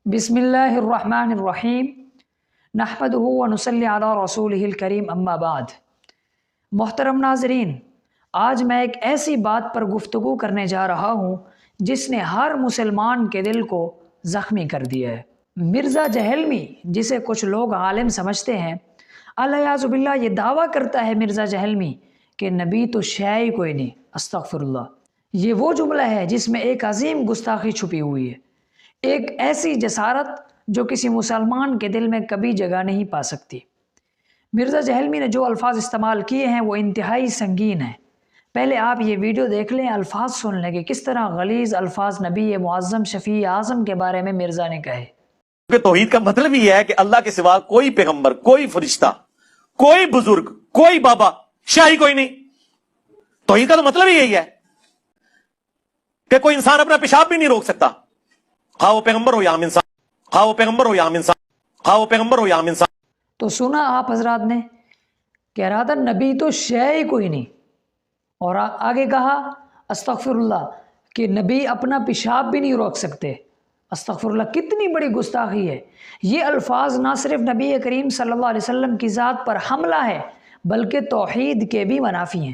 بسم اللہ الرحمن الرحیم نحمدہ و نصلی علی رسولہ الکریم اما بعد۔ محترم ناظرین، آج میں ایک ایسی بات پر گفتگو کرنے جا رہا ہوں جس نے ہر مسلمان کے دل کو زخمی کر دیا ہے۔ مرزا جہلمی، جسے کچھ لوگ عالم سمجھتے ہیں، الیاذ باللہ یہ دعویٰ کرتا ہے مرزا جہلمی کہ نبی تو شے ہی کوئی نہیں۔ استغفر اللہ۔ یہ وہ جملہ ہے جس میں ایک عظیم گستاخی چھپی ہوئی ہے، ایک ایسی جسارت جو کسی مسلمان کے دل میں کبھی جگہ نہیں پا سکتی۔ مرزا جہلمی نے جو الفاظ استعمال کیے ہیں وہ انتہائی سنگین ہیں۔ پہلے آپ یہ ویڈیو دیکھ لیں، الفاظ سن لیں کہ کس طرح غلیظ الفاظ نبی معظم شفیع اعظم کے بارے میں مرزا نے کہے۔ کیونکہ توحید کا مطلب یہ ہے کہ اللہ کے سوا کوئی پیغمبر، کوئی فرشتہ، کوئی بزرگ، کوئی بابا، شاہی کوئی نہیں۔ توحید کا تو مطلب ہی یہی ہے کہ کوئی انسان اپنا پیشاب بھی نہیں روک سکتا، خواہ وہ پیغمبر ہو یا عام انسان، خواہ وہ پیغمبر ہو یا عام انسان، خواہ وہ پیغمبر ہو یا عام انسان۔ تو سنا آپ حضرات نے، کہہ رہا تھا نبی تو شے ہی کوئی نہیں، اور آگے کہا استغفر اللہ کہ نبی اپنا پیشاب بھی نہیں روک سکتے۔ استغفر اللہ، کتنی بڑی گستاخی ہے۔ یہ الفاظ نہ صرف نبی کریم صلی اللہ علیہ وسلم کی ذات پر حملہ ہے بلکہ توحید کے بھی منافی ہیں۔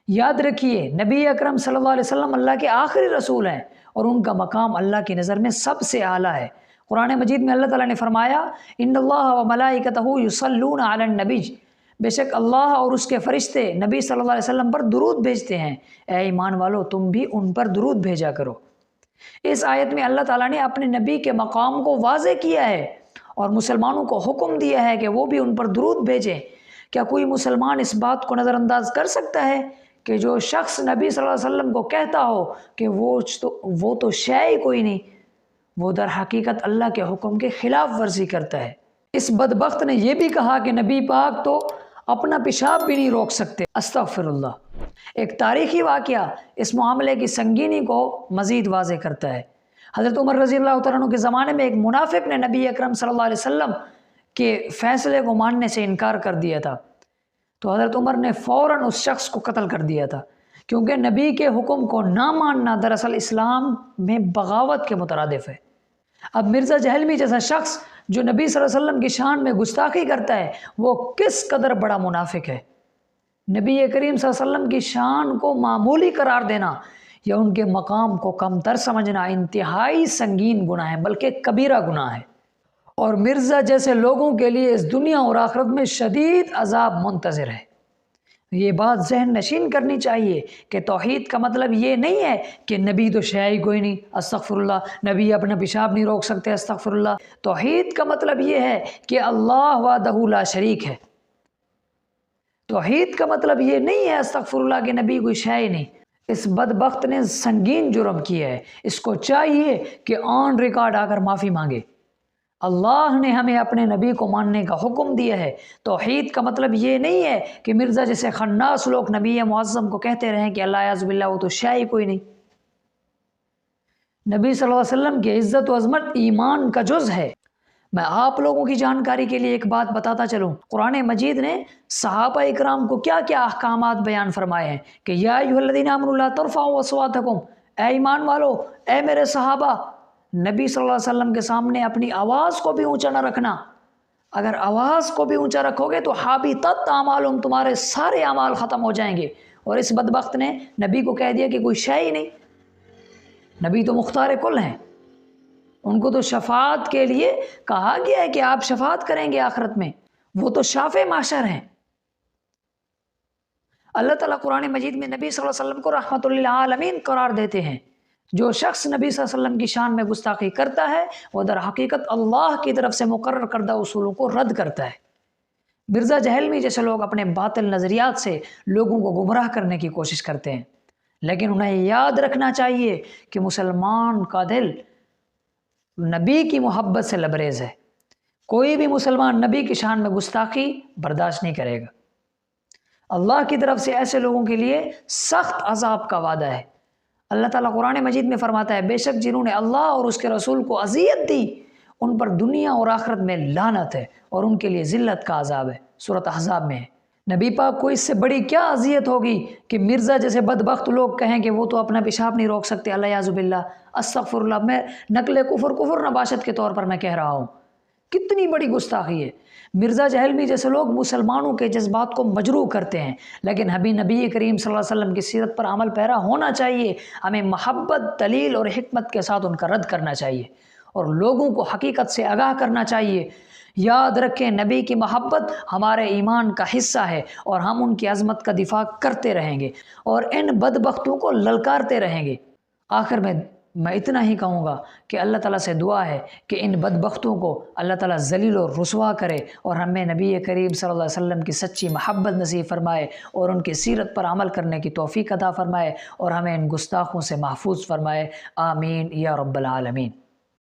یاد رکھیے، نبی اکرم صلی اللہ علیہ وسلم اللہ کے آخری رسول ہیں اور ان کا مقام اللہ کی نظر میں سب سے اعلیٰ ہے۔ قرآن مجید میں اللہ تعالیٰ نے فرمایا ان اللہ و ملائکتہ یصلون علی النبی، بے شک اللہ اور اس کے فرشتے نبی صلی اللہ علیہ وسلم پر درود بھیجتے ہیں، اے ایمان والو تم بھی ان پر درود بھیجا کرو۔ اس آیت میں اللہ تعالیٰ نے اپنے نبی کے مقام کو واضح کیا ہے اور مسلمانوں کو حکم دیا ہے کہ وہ بھی ان پر درود بھیجیں۔ کیا کوئی مسلمان اس بات کو نظر انداز کر سکتا ہے کہ جو شخص نبی صلی اللہ علیہ وسلم کو کہتا ہو کہ وہ تو شے ہی کوئی نہیں، وہ در حقیقت اللہ کے حکم کے خلاف ورزی کرتا ہے؟ اس بدبخت نے یہ بھی کہا کہ نبی پاک تو اپنا پیشاب بھی نہیں روک سکتے۔ استغفر اللہ۔ ایک تاریخی واقعہ اس معاملے کی سنگینی کو مزید واضح کرتا ہے۔ حضرت عمر رضی اللہ تعالیٰ عنہ کے زمانے میں ایک منافق نے نبی اکرم صلی اللہ علیہ وسلم کے فیصلے کو ماننے سے انکار کر دیا تھا، تو حضرت عمر نے فوراً اس شخص کو قتل کر دیا تھا، کیونکہ نبی کے حکم کو نہ ماننا دراصل اسلام میں بغاوت کے مترادف ہے۔ اب مرزا جہلمی جیسا شخص جو نبی صلی اللہ علیہ وسلم کی شان میں گستاخی کرتا ہے، وہ کس قدر بڑا منافق ہے۔ نبی کریم صلی اللہ علیہ وسلم کی شان کو معمولی قرار دینا یا ان کے مقام کو کم تر سمجھنا انتہائی سنگین گناہ ہے، بلکہ کبیرہ گناہ ہے، اور مرزا جیسے لوگوں کے لیے اس دنیا اور آخرت میں شدید عذاب منتظر ہے۔ یہ بات ذہن نشین کرنی چاہیے کہ توحید کا مطلب یہ نہیں ہے کہ نبی تو شے ہی کوئی نہیں۔ استغفر اللہ۔ نبی اپنا پیشاب نہیں روک سکتے۔ استغفر اللہ۔ توحید کا مطلب یہ ہے کہ اللہ وحدہ لا شریک ہے۔ توحید کا مطلب یہ نہیں ہے استغفر اللہ کہ نبی کوئی شے ہی نہیں۔ اس بدبخت نے سنگین جرم کیا ہے، اس کو چاہیے کہ آن ریکارڈ آ کر معافی مانگے۔ اللہ نے ہمیں اپنے نبی کو ماننے کا حکم دیا ہے۔ توحید کا مطلب یہ نہیں ہے کہ مرزا جیسے خناس لوگ نبی معظم کو کہتے رہیں کہ اللہ اعوذ باللہ وہ تو شے ہی کوئی نہیں۔ نبی صلی اللہ علیہ وسلم کی عزت و عظمت ایمان کا جز ہے۔ میں آپ لوگوں کی جانکاری کے لیے ایک بات بتاتا چلوں، قرآن مجید نے صحابہ اکرام کو کیا کیا احکامات بیان فرمائے ہیں کہ یا ایھا الذین آمنوا لا ترفعوا اصواتکم، اے ایمان والو، اے میرے صحابہ، نبی صلی اللہ علیہ وسلم کے سامنے اپنی آواز کو بھی اونچا نہ رکھنا۔ اگر آواز کو بھی اونچا رکھو گے تو حابطت اعمالہم، تمہارے سارے اعمال ختم ہو جائیں گے۔ اور اس بدبخت نے نبی کو کہہ دیا کہ کوئی شے ہی نہیں۔ نبی تو مختار کل ہیں، ان کو تو شفاعت کے لیے کہا گیا ہے کہ آپ شفاعت کریں گے آخرت میں، وہ تو شافع معاشر ہیں۔ اللہ تعالیٰ قرآن مجید میں نبی صلی اللہ علیہ وسلم کو رحمت للعالمین قرار دیتے ہیں۔ جو شخص نبی صلی اللہ علیہ وسلم کی شان میں گستاخی کرتا ہے وہ در حقیقت اللہ کی طرف سے مقرر کردہ اصولوں کو رد کرتا ہے۔ مرزا جہلمی جیسے لوگ اپنے باطل نظریات سے لوگوں کو گمراہ کرنے کی کوشش کرتے ہیں، لیکن انہیں یاد رکھنا چاہیے کہ مسلمان کا دل نبی کی محبت سے لبریز ہے۔ کوئی بھی مسلمان نبی کی شان میں گستاخی برداشت نہیں کرے گا۔ اللہ کی طرف سے ایسے لوگوں کے لیے سخت عذاب کا وعدہ ہے۔ اللہ تعالیٰ قرآن مجید میں فرماتا ہے بے شک جنہوں نے اللہ اور اس کے رسول کو اذیت دی ان پر دنیا اور آخرت میں لعنت ہے اور ان کے لیے ذلت کا عذاب ہے۔ سورۃ احزاب میں ہے۔ نبی پاک کو اس سے بڑی کیا اذیت ہوگی کہ مرزا جیسے بدبخت لوگ کہیں کہ وہ تو اپنا پیشاب نہیں روک سکتے، اللہ یعذ باللہ، استغفر اللہ، میں نقل کفر نباشت کے طور پر میں کہہ رہا ہوں، کتنی بڑی گستاخی ہے۔ مرزا جہلمی جیسے لوگ مسلمانوں کے جذبات کو مجروح کرتے ہیں، لیکن نبی کریم صلی اللہ علیہ وسلم کی سیرت پر عمل پیرا ہونا چاہیے، ہمیں محبت، دلیل اور حکمت کے ساتھ ان کا رد کرنا چاہیے اور لوگوں کو حقیقت سے آگاہ کرنا چاہیے۔ یاد رکھیں نبی کی محبت ہمارے ایمان کا حصہ ہے اور ہم ان کی عظمت کا دفاع کرتے رہیں گے اور ان بدبختوں کو للکارتے رہیں گے۔ آخر میں اتنا ہی کہوں گا کہ اللہ تعالیٰ سے دعا ہے کہ ان بدبختوں کو اللہ تعالیٰ ذلیل و رسوا کرے اور ہمیں نبی کریم صلی اللہ علیہ وسلم کی سچی محبت نصیب فرمائے اور ان کی سیرت پر عمل کرنے کی توفیق عطا فرمائے اور ہمیں ان گستاخوں سے محفوظ فرمائے، آمین یا رب العالمین۔